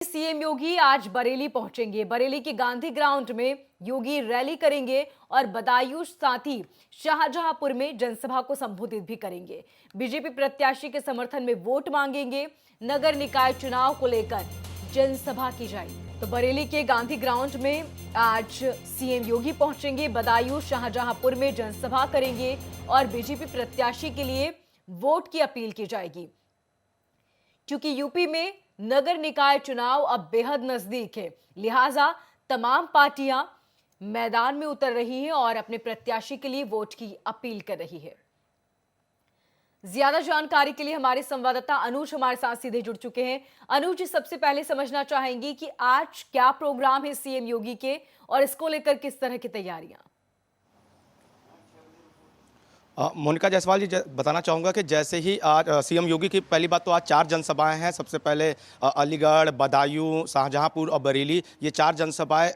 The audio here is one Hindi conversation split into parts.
सीएम योगी आज बरेली पहुंचेंगे। बरेली के गांधी ग्राउंड में योगी रैली करेंगे और बदायूं साथ ही शाहजहांपुर में जनसभा को संबोधित भी करेंगे। बीजेपी प्रत्याशी के समर्थन में वोट मांगेंगे। नगर निकाय चुनाव को लेकर जनसभा की जाएगी। तो बरेली के गांधी ग्राउंड में आज सीएम योगी पहुंचेंगे, बदायूं शाहजहांपुर में जनसभा करेंगे और बीजेपी प्रत्याशी के लिए वोट की अपील की जाएगी। क्योंकि यूपी में नगर निकाय चुनाव अब बेहद नजदीक है, लिहाजा तमाम पार्टियां मैदान में उतर रही हैं और अपने प्रत्याशी के लिए वोट की अपील कर रही है। ज्यादा जानकारी के लिए हमारे संवाददाता अनुज हमारे साथ सीधे जुड़ चुके हैं। अनुज, सबसे पहले समझना चाहेंगी कि आज क्या प्रोग्राम है सीएम योगी के और इसको लेकर किस तरह की तैयारियां? मोनिका जायसवाल जी, बताना चाहूँगा कि जैसे ही आज सीएम योगी की पहली बात तो आज 4 जनसभाएं हैं। सबसे पहले अलीगढ़, बदायूं, शाहजहांपुर और बरेली, ये 4 जनसभाएं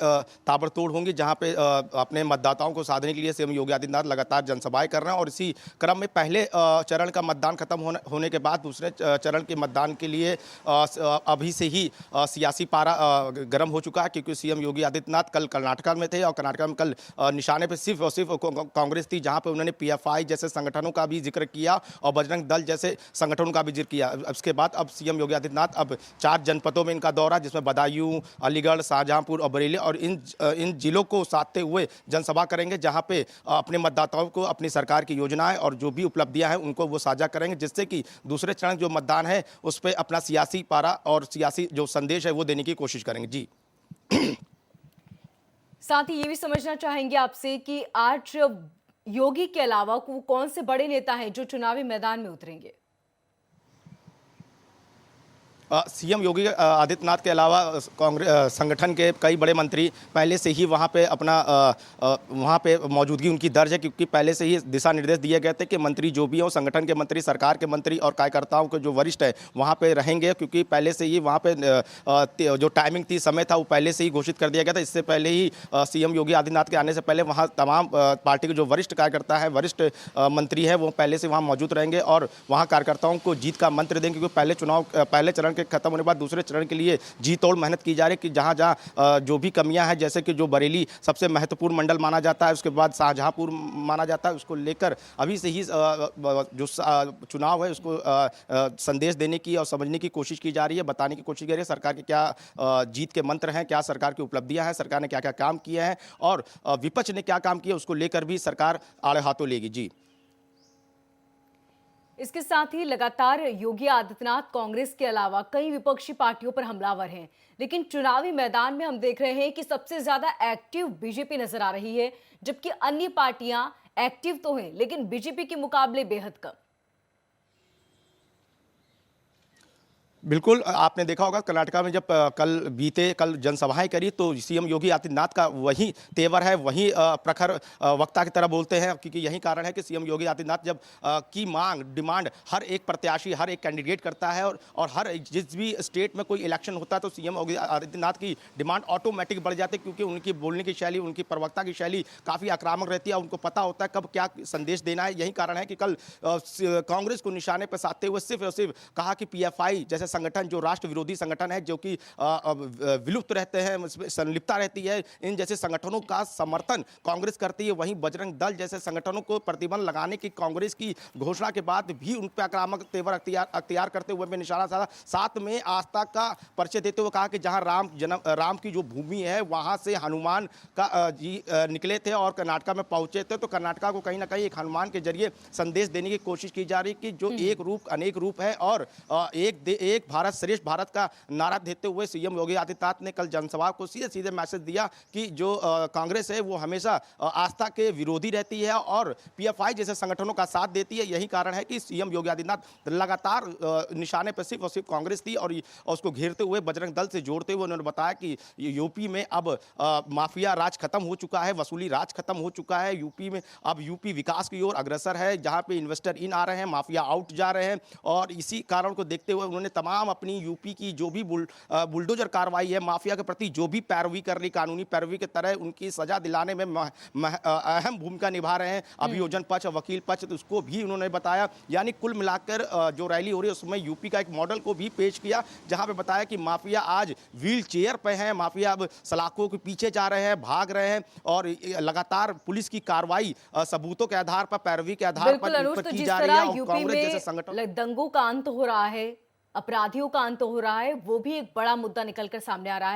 ताबड़तोड़ होंगी, जहां पे अपने मतदाताओं को साधने के लिए सीएम योगी आदित्यनाथ लगातार जनसभाएं कर रहे हैं। और इसी क्रम में पहले चरण का मतदान खत्म होने के बाद दूसरे चरण के मतदान के लिए अभी से ही सियासी पारा गर्म हो चुका है, क्योंकि सीएम योगी आदित्यनाथ कल कर्नाटका में थे और कर्नाटका में कल निशाने पर सिर्फ और सिर्फ कांग्रेस थी, जहाँ पर उन्होंने PFI जैसे संगठनों का भी जिक्र किया और बजरंग दल जैसे संगठनों का भी जिक्र किया। उसके बाद अब सीएम योगी आदित्यनाथ अब 4 जनपदों में इनका दौरा, जिसमें बदायूं, अलीगढ़, शाहजहांपुर और बरेली, और इन जिलों को साधते हुए जनसभा करेंगे, जहां पे अपने मतदाताओं को अपनी सरकार की योजनाएं और जो भी उपलब्धियां हैं उनको वो साझा करेंगे, जिससे कि दूसरे चरण जो मतदान है उस पर अपना सियासी पारा और सियासी जो संदेश है वो देने की कोशिश करेंगे। जी। साथ ही ये भी समझना चाहेंगे आपसे कि आज योगी के अलावा कौन से बड़े नेता हैं जो चुनावी मैदान में उतरेंगे? सीएम योगी आदित्यनाथ के अलावा कांग्रेस संगठन के कई बड़े मंत्री पहले से ही वहाँ पे मौजूदगी उनकी दर्ज है, क्योंकि पहले से ही दिशा निर्देश दिए गए थे कि मंत्री जो भी हो, संगठन के मंत्री, सरकार के मंत्री और कार्यकर्ताओं के जो वरिष्ठ है वहाँ पे रहेंगे, क्योंकि पहले से ही वहाँ पे जो टाइमिंग थी, समय था, वो पहले से ही घोषित कर दिया गया था। इससे पहले ही सीएम योगी आदित्यनाथ के आने से पहले वहाँ तमाम पार्टी के जो वरिष्ठ कार्यकर्ता है, वरिष्ठ मंत्री है, वो पहले से वहाँ मौजूद रहेंगे और वहाँ कार्यकर्ताओं को जीत का मंत्र देंगे, क्योंकि पहले चरण खत्म होने के बाद दूसरे चरण के लिए जी तोड़ मेहनत की जा रही है कि जहां जहां जो भी कमियां हैं, जैसे कि जो बरेली सबसे महत्वपूर्ण मंडल माना जाता है, उसके बाद शाहजहांपुर माना जाता है, उसको लेकर अभी से ही जो चुनाव है उसको संदेश देने की और समझने की कोशिश की जा रही है, बताने की कोशिश की जा रही है सरकार के क्या जीत के मंत्र हैं, क्या सरकार की उपलब्धियां हैं, सरकार ने क्या क्या काम किए हैं और विपक्ष ने क्या काम किया, उसको लेकर भी सरकार आड़े हाथों लेगी। जी। इसके साथ ही लगातार योगी आदित्यनाथ कांग्रेस के अलावा कई विपक्षी पार्टियों पर हमलावर हैं, लेकिन चुनावी मैदान में हम देख रहे हैं कि सबसे ज्यादा एक्टिव बीजेपी नजर आ रही है, जबकि अन्य पार्टियां एक्टिव तो हैं लेकिन बीजेपी के मुकाबले बेहद कम। बिल्कुल, आपने देखा होगा कर्नाटका में जब कल जनसभाएं करी तो सीएम योगी आदित्यनाथ का वही तेवर है, वही प्रखर वक्ता की तरह बोलते हैं, क्योंकि यही कारण है कि सीएम योगी आदित्यनाथ जब की डिमांड हर एक प्रत्याशी, हर एक कैंडिडेट करता है और हर जिस भी स्टेट में कोई इलेक्शन होता है तो सीएम योगी आदित्यनाथ की डिमांड ऑटोमेटिक बढ़ जाती है, क्योंकि उनकी बोलने की शैली, उनकी प्रवक्ता की शैली काफ़ी आक्रामक रहती है, उनको पता होता है कब क्या संदेश देना है। यही कारण है कि कल कांग्रेस को निशाने पर साधते हुए सिर्फ और सिर्फ कहा कि PFI जैसे संगठन, जो राष्ट्र विरोधी संगठन है, जो कि विलुप्त रहते हैं, संलिप्तता रहती है, इन जैसे संगठनों का समर्थन कांग्रेस करती है। वहीं बजरंग दल जैसे संगठनों को प्रतिबंध लगाने की कांग्रेस की घोषणा के बाद भी उन पर आक्रामक तेवर अख्तियार करते हुए निशाना साधा। साथ में आस्था का परिचय देते हुए कहा कि जहां राम की जो भूमि है वहां से हनुमान का निकले थे और कर्नाटका में पहुंचे थे, तो कर्नाटका को कहीं ना कहीं एक हनुमान के जरिए संदेश देने की कोशिश की जा रही कि जो एक रूप अनेक रूप है और एक भारत श्रेष्ठ भारत का नारा देते हुए सीएम योगी आदित्यनाथ ने कल जनसभा को सीधे सीधे मैसेज दिया कि जो कांग्रेस है वो हमेशा आस्था के विरोधी रहती है और PFI जैसे संगठनों का साथ देती है। यही कारण है कि सीएम योगी आदित्यनाथ लगातार निशाने पर सिर्फ और सिर्फ कांग्रेस थी और उसको घेरते हुए बजरंग दल से जोड़ते हुए उन्होंने बताया कि यूपी में अब माफिया राज खत्म हो चुका है, वसूली राज खत्म हो चुका है, यूपी में अब यूपी विकास की ओर अग्रसर है, जहां पे इन्वेस्टर इन आ रहे हैं, माफिया आउट जा रहे हैं। और इसी कारण को देखते हुए उन्होंने तमाम तमाम अपनी यूपी की जो भी बुलडोजर कार्रवाई है, माफिया के प्रति जो भी पैरवी कर रही, कानूनी पैरवी की तरह उनकी सजा दिलाने में अहम भूमिका निभा रहे हैं अभियोजन पक्ष, वकील पक्ष, तो उसको भी उन्होंने बताया। यानी कुल मिलाकर जो रैली हो रही है उसमें यूपी का एक मॉडल को भी पेश किया, जहां पे बताया कि माफिया आज व्हील चेयर पे है, माफिया अब सलाखों के पीछे जा रहे हैं, भाग रहे हैं और लगातार पुलिस की कार्रवाई सबूतों के आधार पर, पैरवी के आधार बिल्कुल पर अनुज, इन तो पर की जिस जा रही है तरह और यूपी कांग्रेस जैसे संगठन में दंगों का अंत हो रहा है, अपराधियों का अंत हो रहा है, वो भी एक बड़ा मुद्दा निकलकर सामने आ रहा है।